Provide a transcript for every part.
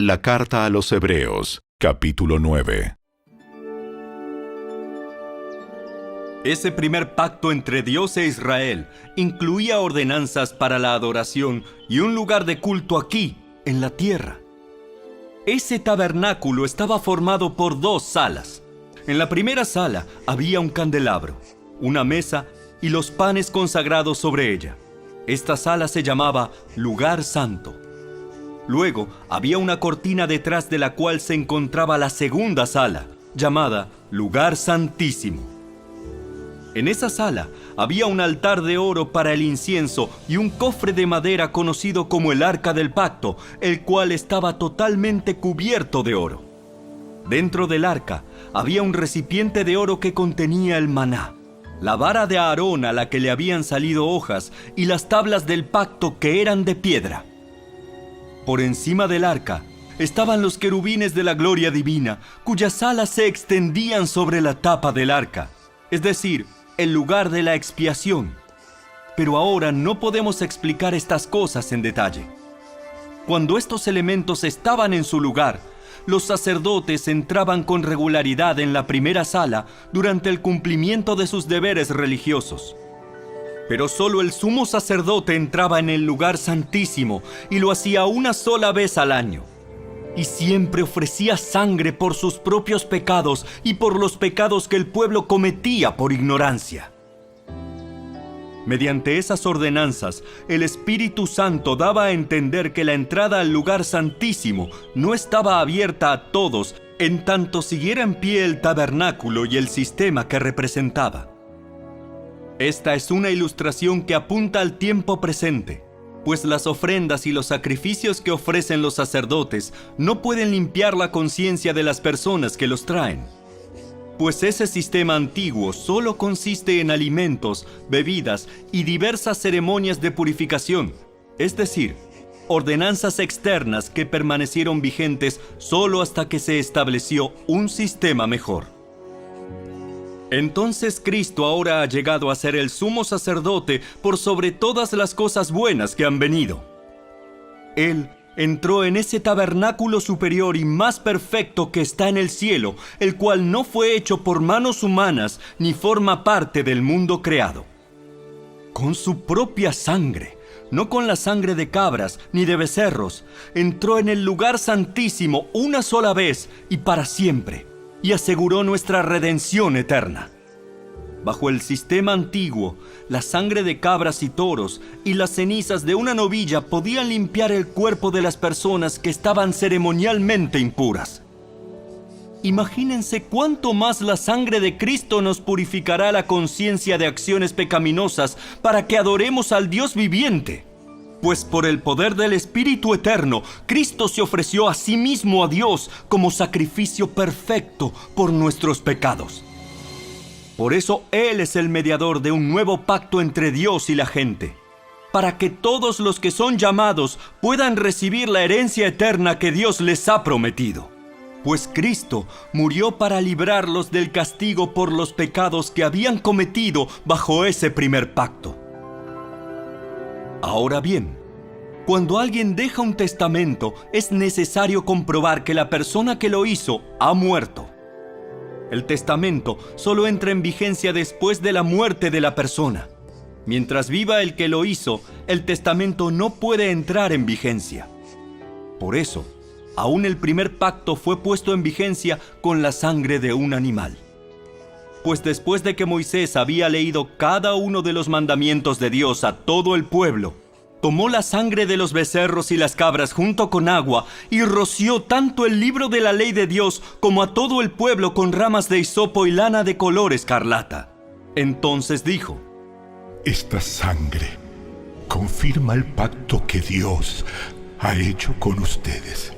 La carta a los Hebreos, capítulo 9. Ese primer pacto entre Dios e Israel incluía ordenanzas para la adoración y un lugar de culto aquí, en la tierra. Ese tabernáculo estaba formado por 2 salas. En la primera sala había un candelabro, una mesa y los panes consagrados sobre ella. Esta sala se llamaba Lugar Santo. Luego había una cortina detrás de la cual se encontraba la segunda sala, llamada Lugar Santísimo. En esa sala había un altar de oro para el incienso y un cofre de madera conocido como el Arca del Pacto, el cual estaba totalmente cubierto de oro. Dentro del arca había un recipiente de oro que contenía el maná, la vara de Aarón a la que le habían salido hojas y las tablas del pacto que eran de piedra. Por encima del arca estaban los querubines de la gloria divina, cuyas alas se extendían sobre la tapa del arca, es decir, el lugar de la expiación. Pero ahora no podemos explicar estas cosas en detalle. Cuando estos elementos estaban en su lugar, los sacerdotes entraban con regularidad en la primera sala durante el cumplimiento de sus deberes religiosos. Pero solo el sumo sacerdote entraba en el lugar santísimo y lo hacía una sola vez al año. Y siempre ofrecía sangre por sus propios pecados y por los pecados que el pueblo cometía por ignorancia. Mediante esas ordenanzas, el Espíritu Santo daba a entender que la entrada al lugar santísimo no estaba abierta a todos en tanto siguiera en pie el tabernáculo y el sistema que representaba. Esta es una ilustración que apunta al tiempo presente, pues las ofrendas y los sacrificios que ofrecen los sacerdotes no pueden limpiar la conciencia de las personas que los traen. Pues ese sistema antiguo solo consiste en alimentos, bebidas y diversas ceremonias de purificación, es decir, ordenanzas externas que permanecieron vigentes solo hasta que se estableció un sistema mejor. Entonces Cristo ahora ha llegado a ser el sumo sacerdote por sobre todas las cosas buenas que han venido. Él entró en ese tabernáculo superior y más perfecto que está en el cielo, el cual no fue hecho por manos humanas ni forma parte del mundo creado. Con su propia sangre, no con la sangre de cabras ni de becerros, entró en el lugar santísimo una sola vez y para siempre, y aseguró nuestra redención eterna. Bajo el sistema antiguo, la sangre de cabras y toros y las cenizas de una novilla podían limpiar el cuerpo de las personas que estaban ceremonialmente impuras. Imagínense cuánto más la sangre de Cristo nos purificará la conciencia de acciones pecaminosas para que adoremos al Dios viviente. Pues por el poder del Espíritu Eterno, Cristo se ofreció a sí mismo a Dios como sacrificio perfecto por nuestros pecados. Por eso Él es el mediador de un nuevo pacto entre Dios y la gente, para que todos los que son llamados puedan recibir la herencia eterna que Dios les ha prometido. Pues Cristo murió para librarlos del castigo por los pecados que habían cometido bajo ese primer pacto. Ahora bien, cuando alguien deja un testamento, es necesario comprobar que la persona que lo hizo ha muerto. El testamento solo entra en vigencia después de la muerte de la persona. Mientras viva el que lo hizo, el testamento no puede entrar en vigencia. Por eso, aún el primer pacto fue puesto en vigencia con la sangre de un animal. Pues después de que Moisés había leído cada uno de los mandamientos de Dios a todo el pueblo, tomó la sangre de los becerros y las cabras junto con agua y roció tanto el libro de la ley de Dios como a todo el pueblo con ramas de hisopo y lana de color escarlata. Entonces dijo: Esta sangre confirma el pacto que Dios ha hecho con ustedes.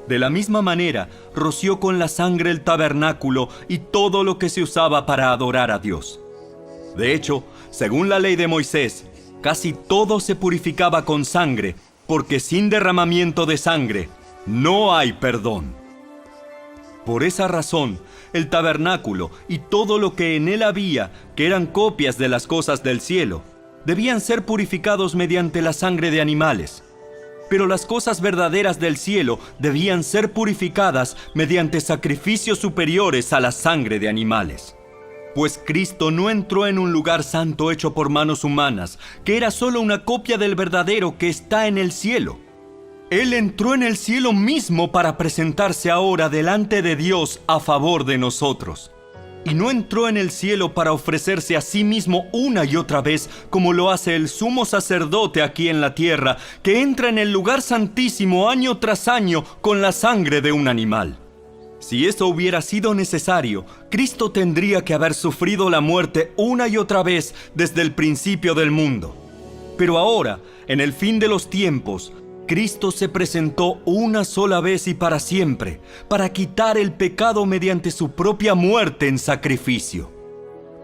De la misma manera, roció con la sangre el tabernáculo y todo lo que se usaba para adorar a Dios. De hecho, según la ley de Moisés, casi todo se purificaba con sangre, porque sin derramamiento de sangre no hay perdón. Por esa razón, el tabernáculo y todo lo que en él había, que eran copias de las cosas del cielo, debían ser purificados mediante la sangre de animales. Pero las cosas verdaderas del cielo debían ser purificadas mediante sacrificios superiores a la sangre de animales. Pues Cristo no entró en un lugar santo hecho por manos humanas, que era solo una copia del verdadero que está en el cielo. Él entró en el cielo mismo para presentarse ahora delante de Dios a favor de nosotros. Y no entró en el cielo para ofrecerse a sí mismo una y otra vez, como lo hace el sumo sacerdote aquí en la tierra, que entra en el lugar santísimo año tras año con la sangre de un animal. Si eso hubiera sido necesario, Cristo tendría que haber sufrido la muerte una y otra vez desde el principio del mundo. Pero ahora, en el fin de los tiempos, Cristo se presentó una sola vez y para siempre, para quitar el pecado mediante su propia muerte en sacrificio.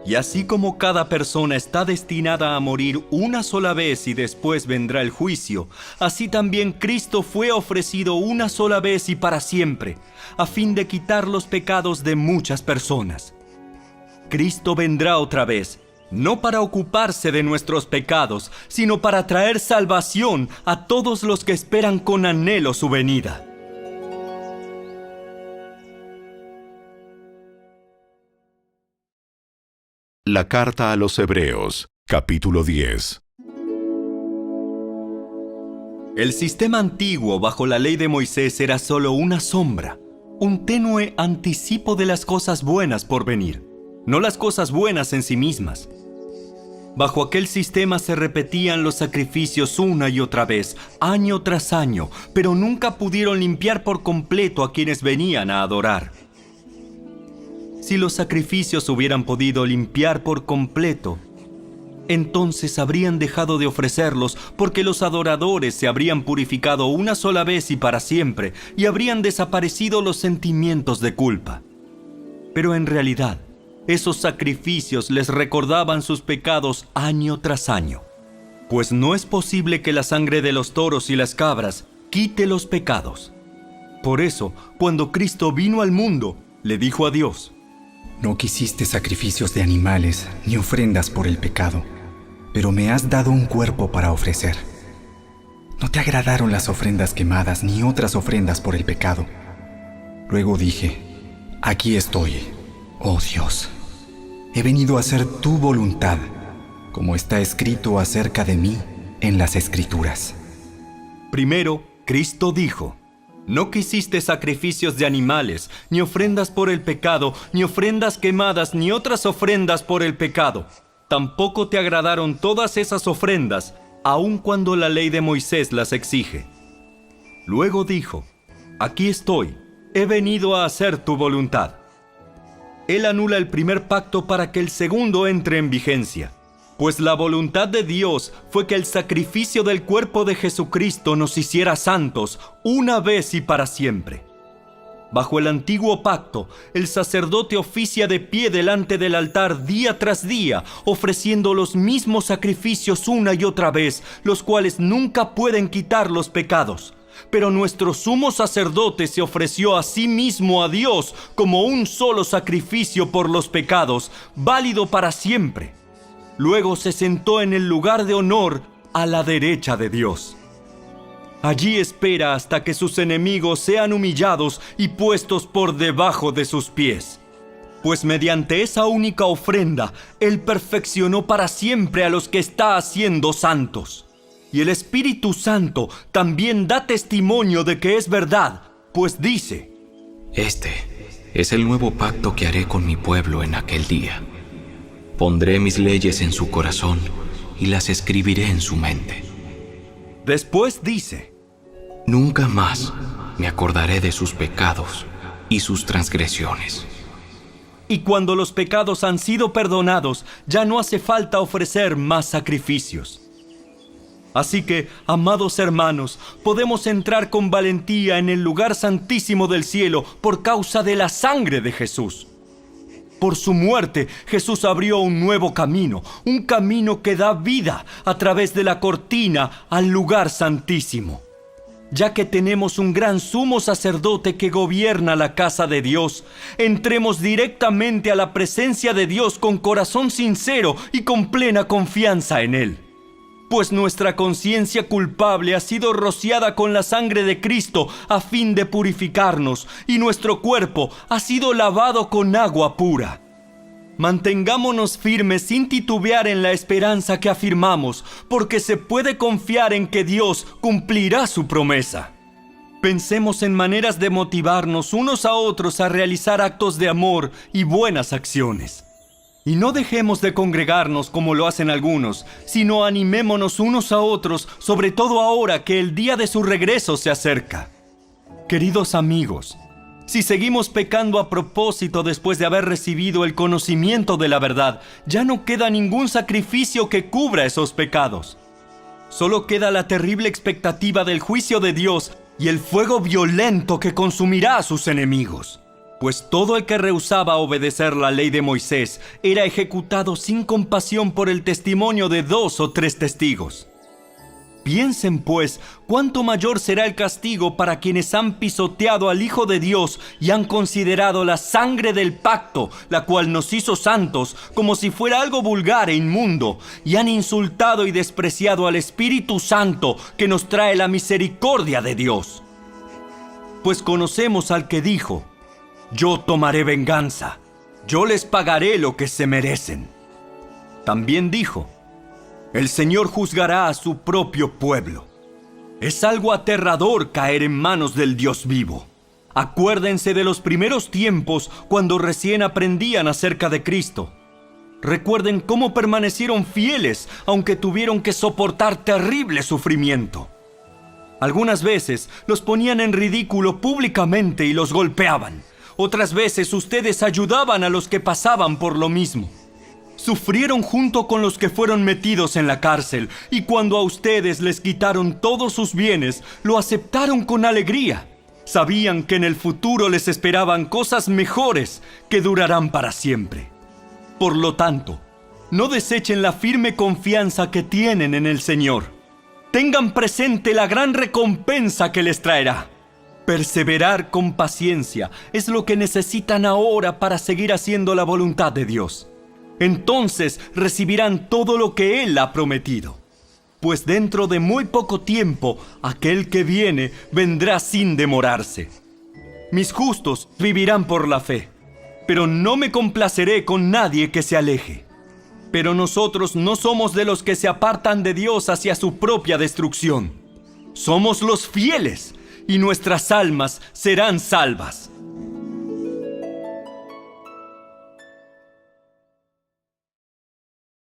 Y así como cada persona está destinada a morir una sola vez y después vendrá el juicio, así también Cristo fue ofrecido una sola vez y para siempre, a fin de quitar los pecados de muchas personas. Cristo vendrá otra vez, no para ocuparse de nuestros pecados, sino para traer salvación a todos los que esperan con anhelo su venida. La carta a los Hebreos, capítulo 10. El sistema antiguo bajo la ley de Moisés era solo una sombra, un tenue anticipo de las cosas buenas por venir, no las cosas buenas en sí mismas. Bajo aquel sistema se repetían los sacrificios una y otra vez, año tras año, pero nunca pudieron limpiar por completo a quienes venían a adorar. Si los sacrificios hubieran podido limpiar por completo, entonces habrían dejado de ofrecerlos porque los adoradores se habrían purificado una sola vez y para siempre y habrían desaparecido los sentimientos de culpa. Pero en realidad, esos sacrificios les recordaban sus pecados año tras año, pues no es posible que la sangre de los toros y las cabras quite los pecados. Por eso, cuando Cristo vino al mundo, le dijo a Dios: No quisiste sacrificios de animales ni ofrendas por el pecado, pero me has dado un cuerpo para ofrecer. No te agradaron las ofrendas quemadas ni otras ofrendas por el pecado. Luego dije: Aquí estoy, oh Dios. He venido a hacer tu voluntad, como está escrito acerca de mí en las Escrituras. Primero, Cristo dijo: No quisiste sacrificios de animales, ni ofrendas por el pecado, ni ofrendas quemadas, ni otras ofrendas por el pecado. Tampoco te agradaron todas esas ofrendas, aun cuando la ley de Moisés las exige. Luego dijo: Aquí estoy, he venido a hacer tu voluntad. Él anula el primer pacto para que el segundo entre en vigencia, pues la voluntad de Dios fue que el sacrificio del cuerpo de Jesucristo nos hiciera santos una vez y para siempre. Bajo el antiguo pacto, el sacerdote oficia de pie delante del altar día tras día, ofreciendo los mismos sacrificios una y otra vez, los cuales nunca pueden quitar los pecados. Pero nuestro sumo sacerdote se ofreció a sí mismo a Dios como un solo sacrificio por los pecados, válido para siempre. Luego se sentó en el lugar de honor a la derecha de Dios. Allí espera hasta que sus enemigos sean humillados y puestos por debajo de sus pies. Pues mediante esa única ofrenda, Él perfeccionó para siempre a los que está haciendo santos. Y el Espíritu Santo también da testimonio de que es verdad, pues dice: Este es el nuevo pacto que haré con mi pueblo en aquel día. Pondré mis leyes en su corazón y las escribiré en su mente. Después dice: Nunca más me acordaré de sus pecados y sus transgresiones. Y cuando los pecados han sido perdonados, ya no hace falta ofrecer más sacrificios. Así que, amados hermanos, podemos entrar con valentía en el lugar santísimo del cielo por causa de la sangre de Jesús. Por su muerte, Jesús abrió un nuevo camino, un camino que da vida a través de la cortina al lugar santísimo. Ya que tenemos un gran sumo sacerdote que gobierna la casa de Dios, entremos directamente a la presencia de Dios con corazón sincero y con plena confianza en Él. pues nuestra conciencia culpable ha sido rociada con la sangre de Cristo a fin de purificarnos, y nuestro cuerpo ha sido lavado con agua pura. Mantengámonos firmes sin titubear en la esperanza que afirmamos, porque se puede confiar en que Dios cumplirá su promesa. Pensemos en maneras de motivarnos unos a otros a realizar actos de amor y buenas acciones. Y no dejemos de congregarnos como lo hacen algunos, sino animémonos unos a otros, sobre todo ahora que el día de su regreso se acerca. Queridos amigos, si seguimos pecando a propósito después de haber recibido el conocimiento de la verdad, ya no queda ningún sacrificio que cubra esos pecados. Solo queda la terrible expectativa del juicio de Dios y el fuego violento que consumirá a sus enemigos. Pues todo el que rehusaba obedecer la ley de Moisés era ejecutado sin compasión por el testimonio de 2 o 3 testigos. Piensen, pues, cuánto mayor será el castigo para quienes han pisoteado al Hijo de Dios y han considerado la sangre del pacto, la cual nos hizo santos, como si fuera algo vulgar e inmundo, y han insultado y despreciado al Espíritu Santo que nos trae la misericordia de Dios. Pues conocemos al que dijo: «Yo tomaré venganza, yo les pagaré lo que se merecen». También dijo: «El Señor juzgará a su propio pueblo». Es algo aterrador caer en manos del Dios vivo. Acuérdense de los primeros tiempos cuando recién aprendían acerca de Cristo. Recuerden cómo permanecieron fieles aunque tuvieron que soportar terrible sufrimiento. Algunas veces los ponían en ridículo públicamente y los golpeaban. Otras veces ustedes ayudaban a los que pasaban por lo mismo. Sufrieron junto con los que fueron metidos en la cárcel, y cuando a ustedes les quitaron todos sus bienes, lo aceptaron con alegría. Sabían que en el futuro les esperaban cosas mejores que durarán para siempre. Por lo tanto, no desechen la firme confianza que tienen en el Señor. Tengan presente la gran recompensa que les traerá. Perseverar con paciencia es lo que necesitan ahora para seguir haciendo la voluntad de Dios. Entonces recibirán todo lo que Él ha prometido. Pues dentro de muy poco tiempo, aquel que viene vendrá sin demorarse. Mis justos vivirán por la fe, pero no me complaceré con nadie que se aleje. Pero nosotros no somos de los que se apartan de Dios hacia su propia destrucción. Somos los fieles, y nuestras almas serán salvas.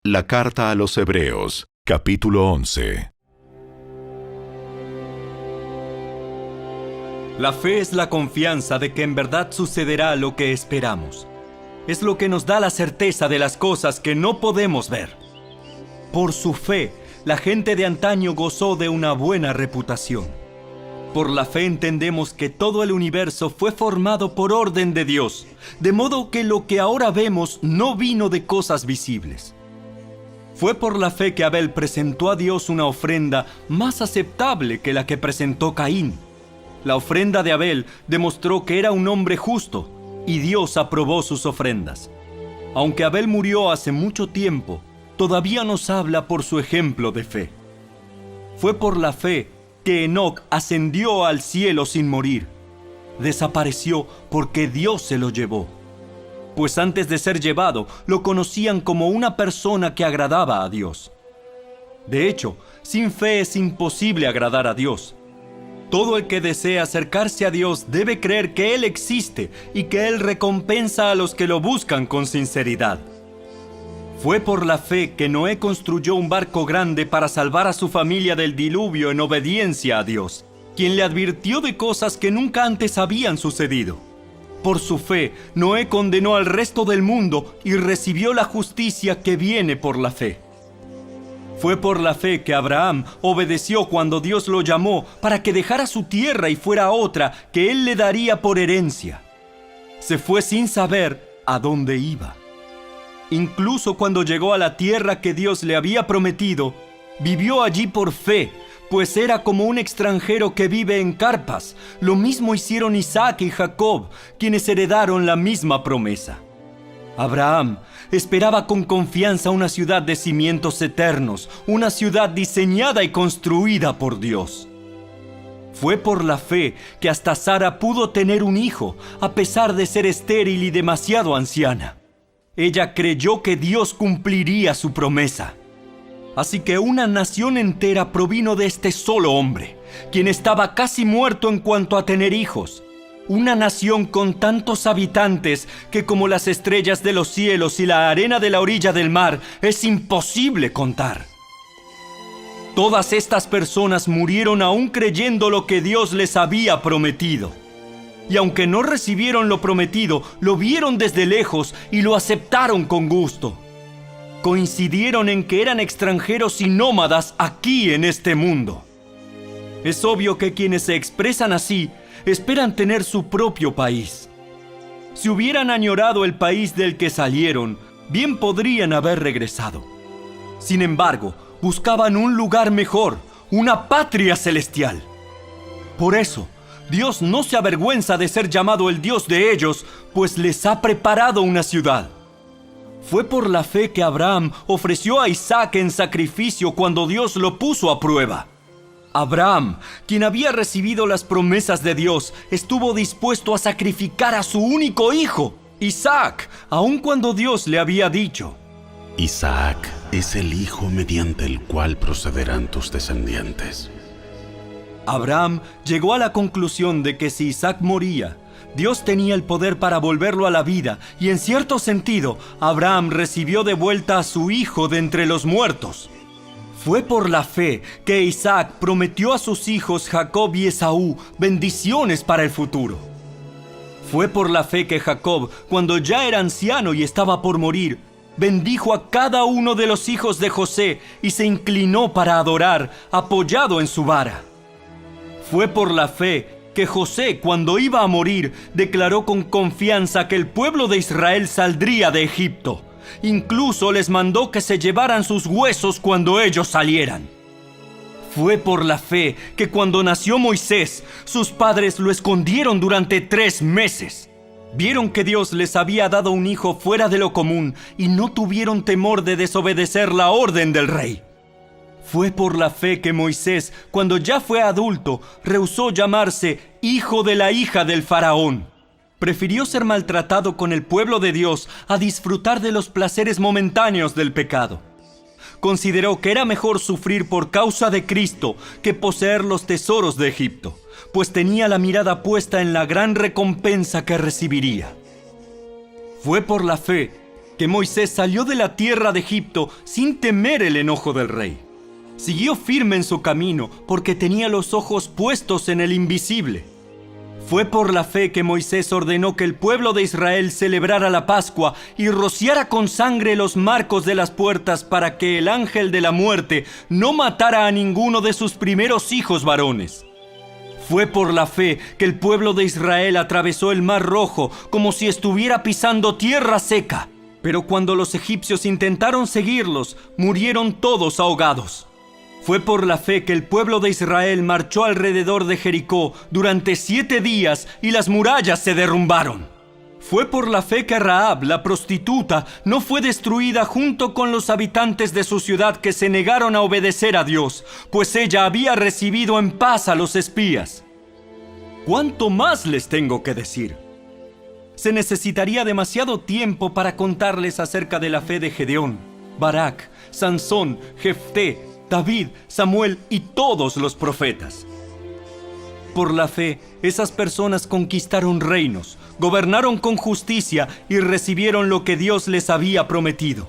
La carta a los Hebreos, capítulo 11. La fe es la confianza de que en verdad sucederá lo que esperamos. Es lo que nos da la certeza de las cosas que no podemos ver. Por su fe, la gente de antaño gozó de una buena reputación. Por la fe entendemos que todo el universo fue formado por orden de Dios, de modo que lo que ahora vemos no vino de cosas visibles. Fue por la fe que Abel presentó a Dios una ofrenda más aceptable que la que presentó Caín. La ofrenda de Abel demostró que era un hombre justo, y Dios aprobó sus ofrendas. Aunque Abel murió hace mucho tiempo, todavía nos habla por su ejemplo de fe. Fue por la fe que Enoc ascendió al cielo sin morir. Desapareció porque Dios se lo llevó. Pues antes de ser llevado, lo conocían como una persona que agradaba a Dios. De hecho, sin fe es imposible agradar a Dios. Todo el que desea acercarse a Dios debe creer que Él existe y que Él recompensa a los que lo buscan con sinceridad. Fue por la fe que Noé construyó un barco grande para salvar a su familia del diluvio en obediencia a Dios, quien le advirtió de cosas que nunca antes habían sucedido. Por su fe, Noé condenó al resto del mundo y recibió la justicia que viene por la fe. Fue por la fe que Abraham obedeció cuando Dios lo llamó para que dejara su tierra y fuera a otra que Él le daría por herencia. Se fue sin saber a dónde iba. Incluso cuando llegó a la tierra que Dios le había prometido, vivió allí por fe, pues era como un extranjero que vive en carpas. Lo mismo hicieron Isaac y Jacob, quienes heredaron la misma promesa. Abraham esperaba con confianza una ciudad de cimientos eternos, una ciudad diseñada y construida por Dios. Fue por la fe que hasta Sara pudo tener un hijo, a pesar de ser estéril y demasiado anciana. Ella creyó que Dios cumpliría su promesa. Así que una nación entera provino de este solo hombre, quien estaba casi muerto en cuanto a tener hijos. Una nación con tantos habitantes que, como las estrellas de los cielos y la arena de la orilla del mar, es imposible contar. Todas estas personas murieron aún creyendo lo que Dios les había prometido. Y aunque no recibieron lo prometido, lo vieron desde lejos y lo aceptaron con gusto. Coincidieron en que eran extranjeros y nómadas aquí en este mundo. Es obvio que quienes se expresan así esperan tener su propio país. Si hubieran añorado el país del que salieron, bien podrían haber regresado. Sin embargo, buscaban un lugar mejor, una patria celestial. Por eso, Dios no se avergüenza de ser llamado el Dios de ellos, pues les ha preparado una ciudad. Fue por la fe que Abraham ofreció a Isaac en sacrificio cuando Dios lo puso a prueba. Abraham, quien había recibido las promesas de Dios, estuvo dispuesto a sacrificar a su único hijo, Isaac, aun cuando Dios le había dicho: Isaac es el hijo mediante el cual procederán tus descendientes. Abraham llegó a la conclusión de que si Isaac moría, Dios tenía el poder para volverlo a la vida, y en cierto sentido, Abraham recibió de vuelta a su hijo de entre los muertos. Fue por la fe que Isaac prometió a sus hijos Jacob y Esaú bendiciones para el futuro. Fue por la fe que Jacob, cuando ya era anciano y estaba por morir, bendijo a cada uno de los hijos de José y se inclinó para adorar, apoyado en su vara. Fue por la fe que José, cuando iba a morir, declaró con confianza que el pueblo de Israel saldría de Egipto. Incluso les mandó que se llevaran sus huesos cuando ellos salieran. Fue por la fe que cuando nació Moisés, sus padres lo escondieron durante 3 meses. Vieron que Dios les había dado un hijo fuera de lo común y no tuvieron temor de desobedecer la orden del rey. Fue por la fe que Moisés, cuando ya fue adulto, rehusó llamarse hijo de la hija del faraón. Prefirió ser maltratado con el pueblo de Dios a disfrutar de los placeres momentáneos del pecado. Consideró que era mejor sufrir por causa de Cristo que poseer los tesoros de Egipto, pues tenía la mirada puesta en la gran recompensa que recibiría. Fue por la fe que Moisés salió de la tierra de Egipto sin temer el enojo del rey. Siguió firme en su camino porque tenía los ojos puestos en el invisible. Fue por la fe que Moisés ordenó que el pueblo de Israel celebrara la Pascua y rociara con sangre los marcos de las puertas para que el ángel de la muerte no matara a ninguno de sus primeros hijos varones. Fue por la fe que el pueblo de Israel atravesó el Mar Rojo como si estuviera pisando tierra seca. Pero cuando los egipcios intentaron seguirlos, murieron todos ahogados. Fue por la fe que el pueblo de Israel marchó alrededor de Jericó durante 7 días y las murallas se derrumbaron. Fue por la fe que Rahab, la prostituta, no fue destruida junto con los habitantes de su ciudad que se negaron a obedecer a Dios, pues ella había recibido en paz a los espías. ¿Cuánto más les tengo que decir? Se necesitaría demasiado tiempo para contarles acerca de la fe de Gedeón, Barak, Sansón, Jefté, David, Samuel y todos los profetas. Por la fe, esas personas conquistaron reinos, gobernaron con justicia y recibieron lo que Dios les había prometido.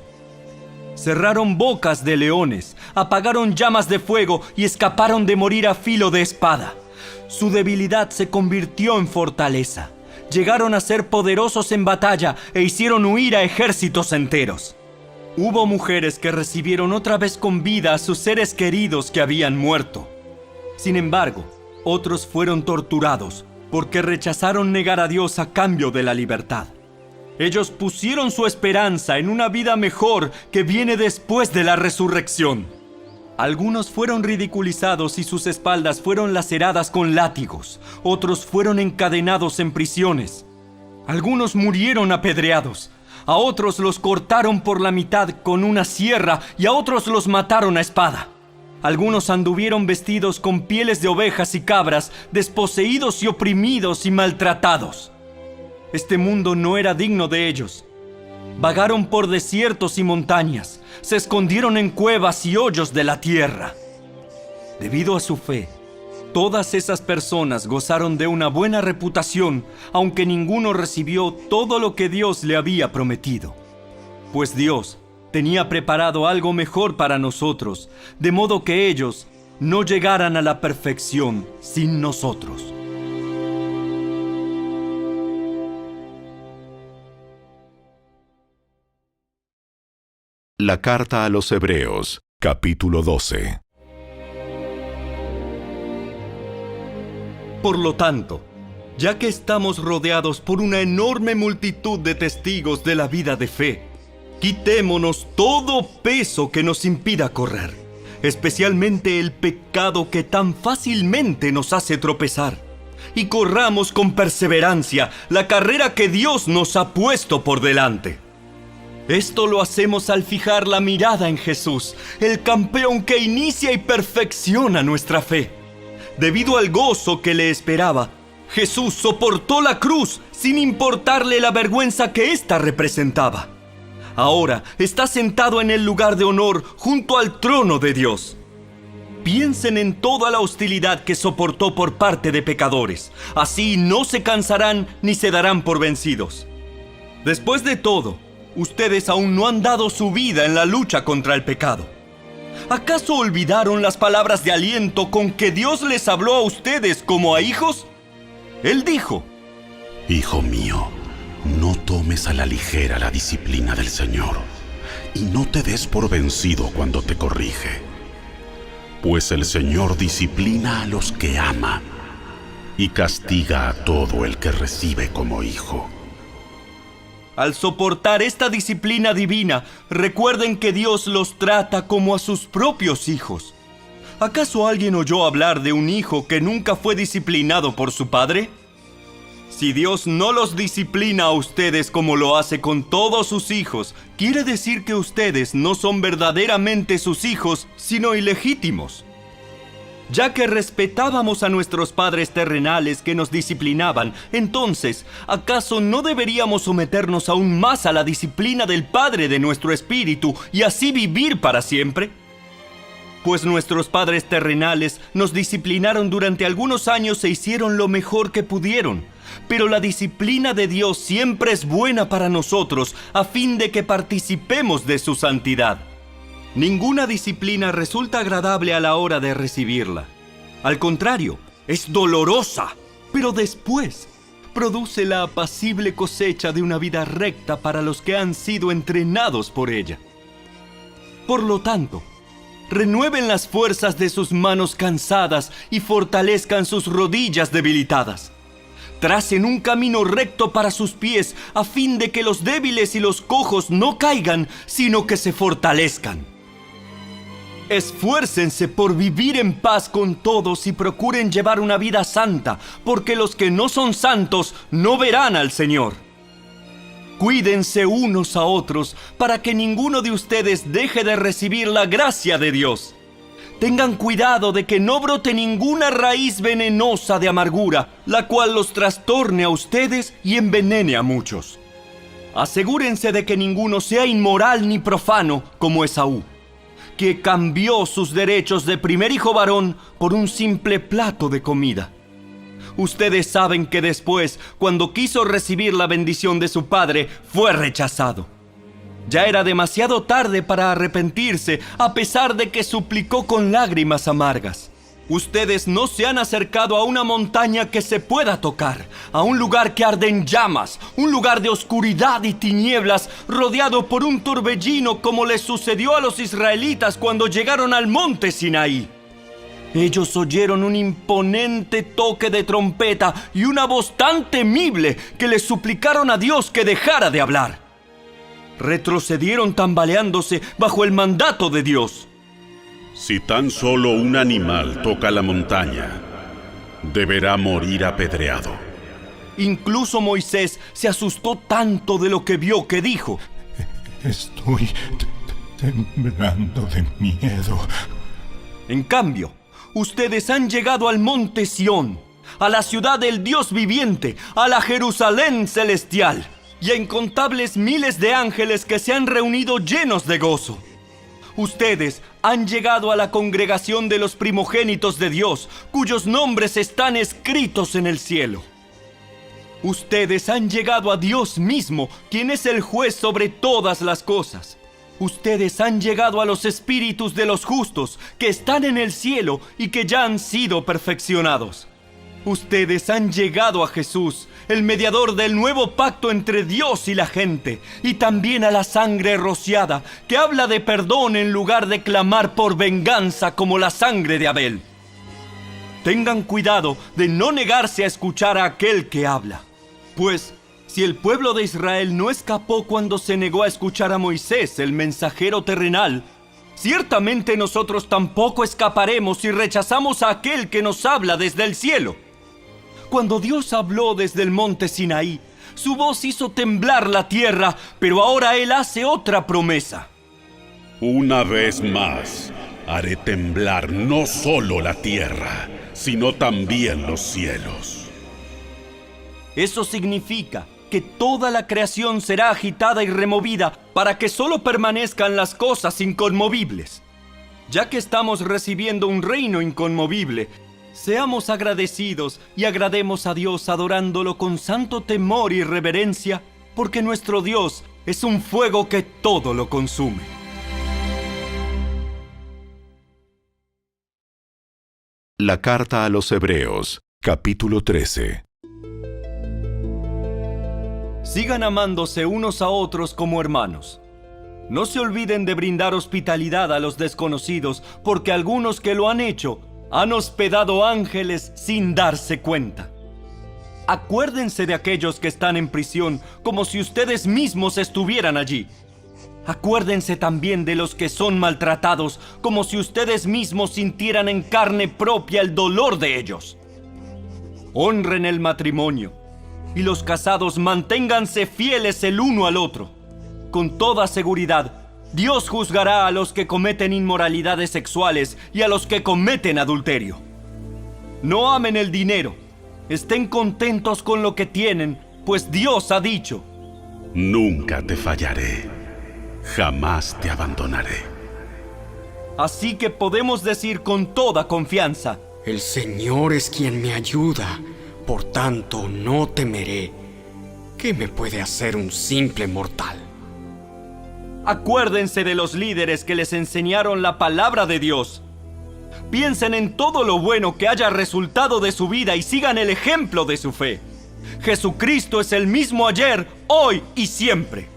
Cerraron bocas de leones, apagaron llamas de fuego y escaparon de morir a filo de espada. Su debilidad se convirtió en fortaleza. Llegaron a ser poderosos en batalla e hicieron huir a ejércitos enteros. Hubo mujeres que recibieron otra vez con vida a sus seres queridos que habían muerto. Sin embargo, otros fueron torturados porque rechazaron negar a Dios a cambio de la libertad. Ellos pusieron su esperanza en una vida mejor que viene después de la resurrección. Algunos fueron ridiculizados y sus espaldas fueron laceradas con látigos. Otros fueron encadenados en prisiones. Algunos murieron apedreados. A otros los cortaron por la mitad con una sierra y a otros los mataron a espada. Algunos anduvieron vestidos con pieles de ovejas y cabras, desposeídos y oprimidos y maltratados. Este mundo no era digno de ellos. Vagaron por desiertos y montañas, se escondieron en cuevas y hoyos de la tierra. Debido a su fe, todas esas personas gozaron de una buena reputación, aunque ninguno recibió todo lo que Dios le había prometido. Pues Dios tenía preparado algo mejor para nosotros, de modo que ellos no llegaran a la perfección sin nosotros. La carta a los Hebreos, capítulo 12. Por lo tanto, ya que estamos rodeados por una enorme multitud de testigos de la vida de fe, quitémonos todo peso que nos impida correr, especialmente el pecado que tan fácilmente nos hace tropezar, y corramos con perseverancia la carrera que Dios nos ha puesto por delante. Esto lo hacemos al fijar la mirada en Jesús, el campeón que inicia y perfecciona nuestra fe. Debido al gozo que le esperaba, Jesús soportó la cruz sin importarle la vergüenza que ésta representaba. Ahora está sentado en el lugar de honor junto al trono de Dios. Piensen en toda la hostilidad que soportó por parte de pecadores. Así no se cansarán ni se darán por vencidos. Después de todo, ustedes aún no han dado su vida en la lucha contra el pecado. ¿Acaso olvidaron las palabras de aliento con que Dios les habló a ustedes como a hijos? Él dijo: Hijo mío, no tomes a la ligera la disciplina del Señor, y no te des por vencido cuando te corrige. Pues el Señor disciplina a los que ama, y castiga a todo el que recibe como hijo. Al soportar esta disciplina divina, recuerden que Dios los trata como a sus propios hijos. ¿Acaso alguien oyó hablar de un hijo que nunca fue disciplinado por su padre? Si Dios no los disciplina a ustedes como lo hace con todos sus hijos, quiere decir que ustedes no son verdaderamente sus hijos, sino ilegítimos. Ya que respetábamos a nuestros padres terrenales que nos disciplinaban, entonces, ¿acaso no deberíamos someternos aún más a la disciplina del Padre de nuestro espíritu y así vivir para siempre? Pues nuestros padres terrenales nos disciplinaron durante algunos años e hicieron lo mejor que pudieron. Pero la disciplina de Dios siempre es buena para nosotros, a fin de que participemos de su santidad. Ninguna disciplina resulta agradable a la hora de recibirla. Al contrario, es dolorosa, pero después produce la apacible cosecha de una vida recta para los que han sido entrenados por ella. Por lo tanto, renueven las fuerzas de sus manos cansadas y fortalezcan sus rodillas debilitadas. Tracen un camino recto para sus pies, a fin de que los débiles y los cojos no caigan, sino que se fortalezcan. Esfuércense por vivir en paz con todos y procuren llevar una vida santa, porque los que no son santos no verán al Señor. Cuídense unos a otros para que ninguno de ustedes deje de recibir la gracia de Dios. Tengan cuidado de que no brote ninguna raíz venenosa de amargura, la cual los trastorne a ustedes y envenene a muchos. Asegúrense de que ninguno sea inmoral ni profano como Esaú, que cambió sus derechos de primer hijo varón por un simple plato de comida. Ustedes saben que después, cuando quiso recibir la bendición de su padre, fue rechazado. Ya era demasiado tarde para arrepentirse, a pesar de que suplicó con lágrimas amargas. Ustedes no se han acercado a una montaña que se pueda tocar, a un lugar que arde en llamas, un lugar de oscuridad y tinieblas, rodeado por un torbellino como les sucedió a los israelitas cuando llegaron al monte Sinaí. Ellos oyeron un imponente toque de trompeta y una voz tan temible que les suplicaron a Dios que dejara de hablar. Retrocedieron tambaleándose bajo el mandato de Dios. Si tan solo un animal toca la montaña, deberá morir apedreado. Incluso Moisés se asustó tanto de lo que vio que dijo: Estoy temblando de miedo. En cambio, ustedes han llegado al monte Sión, a la ciudad del Dios viviente, a la Jerusalén celestial, y a incontables miles de ángeles que se han reunido llenos de gozo. Ustedes han llegado a la congregación de los primogénitos de Dios, cuyos nombres están escritos en el cielo. Ustedes han llegado a Dios mismo, quien es el juez sobre todas las cosas. Ustedes han llegado a los espíritus de los justos, que están en el cielo y que ya han sido perfeccionados. Ustedes han llegado a Jesús, el mediador del nuevo pacto entre Dios y la gente, y también a la sangre rociada, que habla de perdón en lugar de clamar por venganza como la sangre de Abel. Tengan cuidado de no negarse a escuchar a aquel que habla, pues si el pueblo de Israel no escapó cuando se negó a escuchar a Moisés, el mensajero terrenal, ciertamente nosotros tampoco escaparemos si rechazamos a aquel que nos habla desde el cielo. Cuando Dios habló desde el monte Sinaí, su voz hizo temblar la tierra, pero ahora Él hace otra promesa. Una vez más, haré temblar no solo la tierra, sino también los cielos. Eso significa que toda la creación será agitada y removida para que solo permanezcan las cosas inconmovibles. Ya que estamos recibiendo un reino inconmovible, seamos agradecidos y agrademos a Dios adorándolo con santo temor y reverencia, porque nuestro Dios es un fuego que todo lo consume. La carta a los Hebreos, capítulo 13. Sigan amándose unos a otros como hermanos. No se olviden de brindar hospitalidad a los desconocidos, porque algunos que lo han hecho han hospedado ángeles sin darse cuenta. Acuérdense de aquellos que están en prisión como si ustedes mismos estuvieran allí. Acuérdense también de los que son maltratados como si ustedes mismos sintieran en carne propia el dolor de ellos. Honren el matrimonio, y los casados manténganse fieles el uno al otro. Con toda seguridad, Dios juzgará a los que cometen inmoralidades sexuales y a los que cometen adulterio. No amen el dinero. Estén contentos con lo que tienen, pues Dios ha dicho: Nunca te fallaré, jamás te abandonaré. Así que podemos decir con toda confianza: El Señor es quien me ayuda, por tanto no temeré. ¿Qué me puede hacer un simple mortal? Acuérdense de los líderes que les enseñaron la palabra de Dios. Piensen en todo lo bueno que haya resultado de su vida y sigan el ejemplo de su fe. Jesucristo es el mismo ayer, hoy y siempre.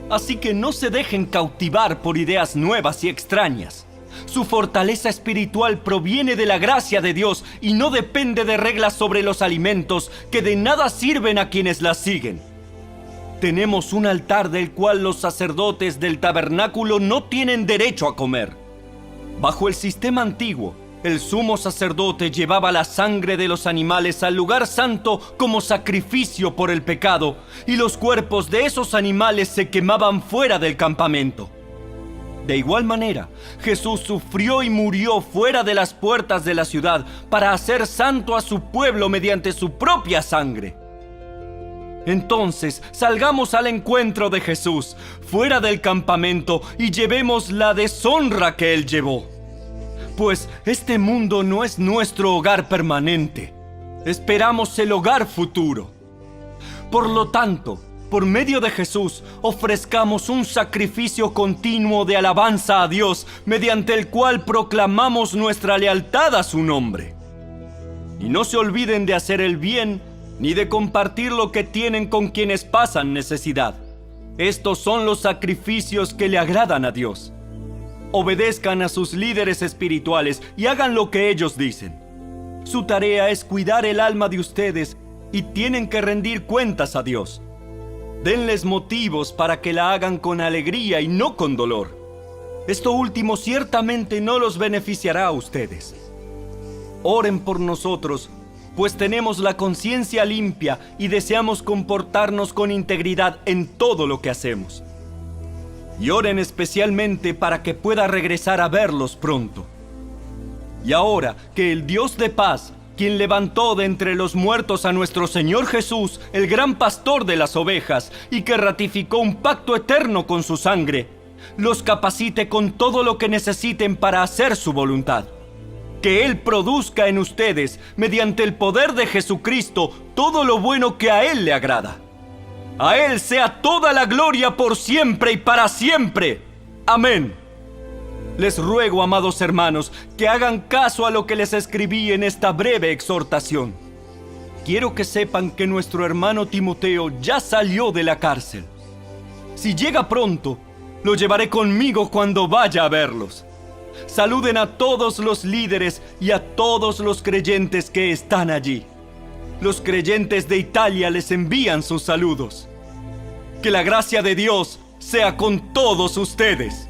Así que no se dejen cautivar por ideas nuevas y extrañas. Su fortaleza espiritual proviene de la gracia de Dios y no depende de reglas sobre los alimentos que de nada sirven a quienes las siguen. Tenemos un altar del cual los sacerdotes del tabernáculo no tienen derecho a comer. Bajo el sistema antiguo, el sumo sacerdote llevaba la sangre de los animales al lugar santo como sacrificio por el pecado, y los cuerpos de esos animales se quemaban fuera del campamento. De igual manera, Jesús sufrió y murió fuera de las puertas de la ciudad para hacer santo a su pueblo mediante su propia sangre. Entonces, salgamos al encuentro de Jesús, fuera del campamento, y llevemos la deshonra que Él llevó. Pues este mundo no es nuestro hogar permanente. Esperamos el hogar futuro. Por lo tanto, por medio de Jesús, ofrezcamos un sacrificio continuo de alabanza a Dios, mediante el cual proclamamos nuestra lealtad a su nombre. Y no se olviden de hacer el bien, ni de compartir lo que tienen con quienes pasan necesidad. Estos son los sacrificios que le agradan a Dios. Obedezcan a sus líderes espirituales y hagan lo que ellos dicen. Su tarea es cuidar el alma de ustedes y tienen que rendir cuentas a Dios. Denles motivos para que la hagan con alegría y no con dolor. Esto último ciertamente no los beneficiará a ustedes. Oren por nosotros pues tenemos la conciencia limpia y deseamos comportarnos con integridad en todo lo que hacemos. Y oren especialmente para que pueda regresar a verlos pronto. Y ahora que el Dios de paz, quien levantó de entre los muertos a nuestro Señor Jesús, el gran pastor de las ovejas, y que ratificó un pacto eterno con su sangre, los capacite con todo lo que necesiten para hacer su voluntad. Que Él produzca en ustedes, mediante el poder de Jesucristo, todo lo bueno que a Él le agrada. A Él sea toda la gloria por siempre y para siempre. Amén. Les ruego, amados hermanos, que hagan caso a lo que les escribí en esta breve exhortación. Quiero que sepan que nuestro hermano Timoteo ya salió de la cárcel. Si llega pronto, lo llevaré conmigo cuando vaya a verlos. Saluden a todos los líderes y a todos los creyentes que están allí. Los creyentes de Italia les envían sus saludos. Que la gracia de Dios sea con todos ustedes.